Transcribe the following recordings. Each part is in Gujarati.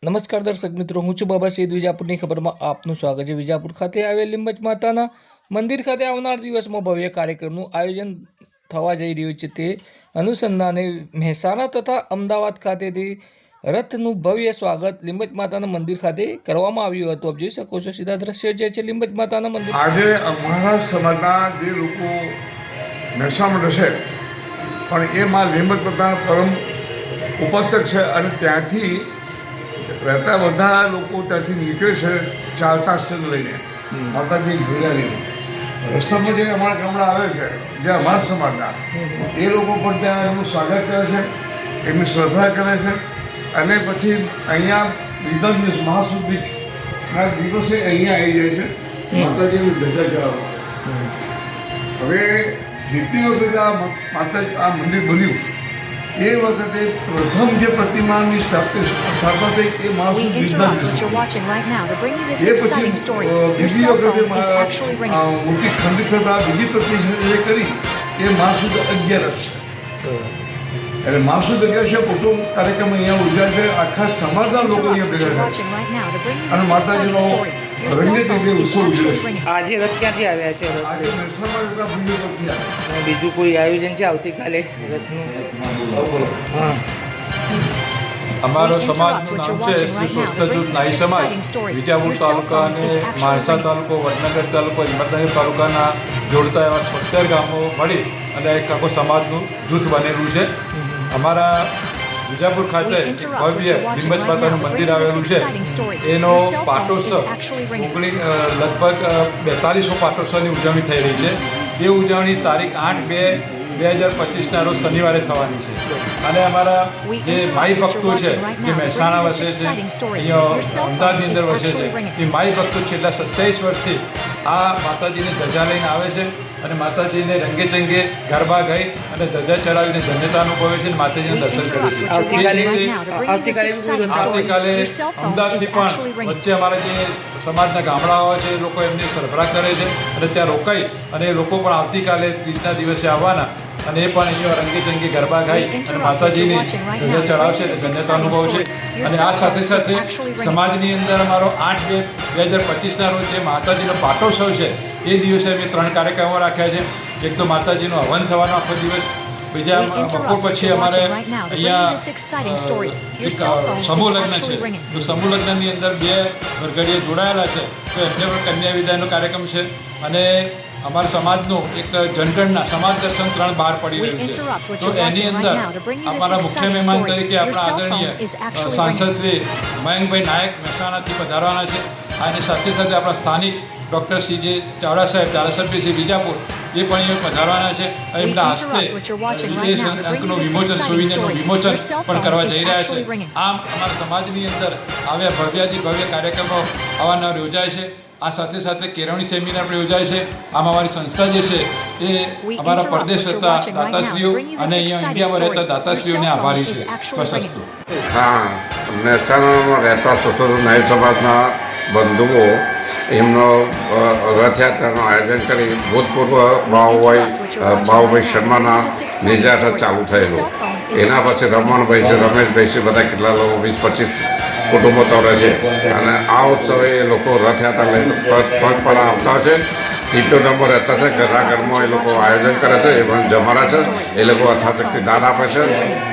નમસ્કાર દર્શક મિત્રો, હું છું બાબા સૈયદ. વિજાપુરની ખબરમાં આપનું સ્વાગત છે. વિજાપુર ખાતે આવેલ લીંબચ માતાના મંદિર ખાતે આવનાર દિવસમાં ભવ્ય કાર્યક્રમનું આયોજન થવા જઈ રહ્યું છે. તે અનુસંધાને મહેસાણા તથા અમદાવાદ ખાતેથી રથનું ભવ્ય સ્વાગત લીંબચ માતાના મંદિર ખાતે કરવામાં આવ્યું હતું. આપ જોઈ શકો છો સીધા દ્રશ્યો જે છે લીંબચ માતાના મંદિર. આજે અમારા સમાજના જે લોકો મહેસાણામાં રહેશે પણ એ માં લીંબચ માતાના પરમ ઉપાસક છે અને ત્યાંથી રહેતા બધા લોકો ત્યાંથી નીકળે છે ચાલતા સંગ લઈને માતાજી ભેગા લઈને. રસ્તામાં જે અમારા ગામડા આવે છે જે અમારા સમાજના એ લોકો પણ ત્યાં એમનું સ્વાગત કરે છે, એમની શ્રદ્ધા કરે છે અને પછી અહીંયા બીજા દિવસ મહાસુદ બીજના દિવસે અહીંયા આવી જાય છે માતાજીની ધજા ચડાવવા. હવે જેટલી વખતે આ મંદિર બન્યું એ વખતે પ્રથમ જે પ્રતિમાની સ્થાપના થઈ એ મહાસુદ બીજના દિવસે. એ પછી બીજી વખતે મૂર્તિ ખંડિત થતા બીજી પ્રતિષ્ઠા કરી એ મહાસુદ 11 છે. એટલે મહાસુદ 11 છે કુટુંબ કાર્યક્રમ અહીંયા ઉજવાય છે. આખા સમાજના લોકો અહીંયા ભેગા છે અને માતાજીનો રંગેચંગે ઉત્સવ ઉજવે છે. આજે રથ ક્યાંથી આવ્યા છે? આજે મહેસાણા જતા ભૂમિ પરથી બીજું કોઈ આયોજન છે આવતીકાલે રથનું? હા, અમારો સમાજનું નામ છે શ્રી સ્વસ્થજૂથ નાઈ સમાજ. વિજાપુર તાલુકા અને માણસા તાલુકો, વડનગર તાલુકો, હિંમતનગર તાલુકાના જોડતા એવા 70 ગામો મળી અને એક આખો સમાજનું જૂથ બનેલું છે. અમારા વિજાપુર ખાતે ભવ્ય લીંબચ માતાનું મંદિર આવેલું છે. એનો પાટોત્સવ લગભગ 4200 પાટોત્સવની ઉજવણી થઈ રહી છે. એ ઉજવણી તારીખ 8/2/2025ના રોજ શનિવારે થવાની છે. અને અમારા જે માઈ ભક્તો છે જે મહેસાણા વસે છે, અહીંયા અમદાવાદની અંદર વસે છે, એ માઈ ભક્તો છેલ્લા 27 વર્ષથી આ માતાજીને ધજા લઈને આવે છે અને માતાજીને રંગેચંગે ગરબા ગાઈ અને ધજા ચડાવીને ધન્યતા અનુભવે છે અને માતાજીના દર્શન કરે છે. આવતીકાલે અમદાવાદથી પણ વચ્ચે અમારા જે સમાજના ગામડાઓ છે એ લોકો એમની સરભરા કરે છે અને ત્યાં રોકાઈ અને એ લોકો પણ આવતીકાલે ત્રીજના દિવસે આવવાના અને એ પણ અહીંયા રંગેચંગે ગરબા ગાઈ અને માતાજીની ધજા ચડાવશે અને ધન્યતા અનુભવશે. અને આ સાથે સાથે સમાજની અંદર અમારો 8/2/2025ના રોજ જે માતાજીનો પાટોત્સવ છે એ દિવસે અમે 3 કાર્યક્રમો રાખ્યા છે. એક તો માતાજીનું હવન થવાનો આખો દિવસ, બીજા બપોર પછી અમારે અહીંયા સમૂહ લગ્ન છે. તો સમૂહ લગ્નની અંદર 2 વરઘડીએ જોડાયેલા છે તો એમને પણ કન્યા વિદાયનો કાર્યક્રમ છે. અને અમારા સમાજનું એક જનગણના સમાજ દર્શન 3 બહાર પડી રહ્યું છે. તો એની અંદર અમારા મુખ્ય મહેમાન તરીકે આપણા આદરણીય સાંસદ શ્રી મયંકભાઈ નાયક મહેસાણાથી પધારવાના છે. અને સાથે સાથે આપણા સ્થાનિક ડૉક્ટર શ્રી જે ચાવડા સાહેબ, ધારાસભ્ય શ્રી વિજાપુર, એ પણ અહીંયા પધારવાના છે. અને એમના હસ્તે વિદેશ અંકનું વિમોચન, સુવિધેનું વિમોચન પણ કરવા જઈ રહ્યા છે. આમ અમારા સમાજની અંદર આવ્યા ભવ્યાથી ભવ્ય કાર્યક્રમો અવારનવાર યોજાય છે. આ સાથે સાથે કેળવણી સેમિનાર પણ યોજાય છે. આમ અમારી સંસ્થા જે છે એ અમારા પરદેશ હતા દાતાશ્રીઓ અને અહીંયા ઇન્ડિયામાં રહેતા દાતાશ્રીઓને આભારી છે. બસ અસ્તુ. હા, મહેસાણામાં રહેતા સ્વતંત્ર નાઈ સમાજના બંધુઓ એમનો રથયાત્રાનું આયોજન કરી ભૂતપૂર્વ બાહુભાઈ શર્માના નિજાત ચાલુ થયેલું. એના પછી રમણભાઈ છે, રમેશભાઈ છે, બધા કેટલા લોકો 20-25 કુટુંબો તો રહે છે. અને આ ઉત્સવે એ લોકો રથયાત્રા લઈને પગપાળા આવતા છે. 3 નંબર રહેતા છે. ઘરમાં એ લોકો આયોજન કરે છે, એ પણ જમાડા છે. એ લોકો યથાશક્તિ દાન આપે છે.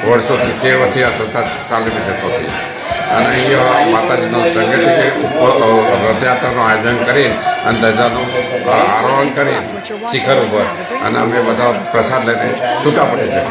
વર્ષોથી કેવથી આ સંસ્થા ચાલી છે તોથી. અને અહીંયા માતાજીનો જંગે છે કે રથયાત્રાનું આયોજન કરી અને ધજાનું આરોહણ કરી શિખર ઉપર અને અમે બધા પ્રસાદ લઈને છૂટા પડીએ છીએ.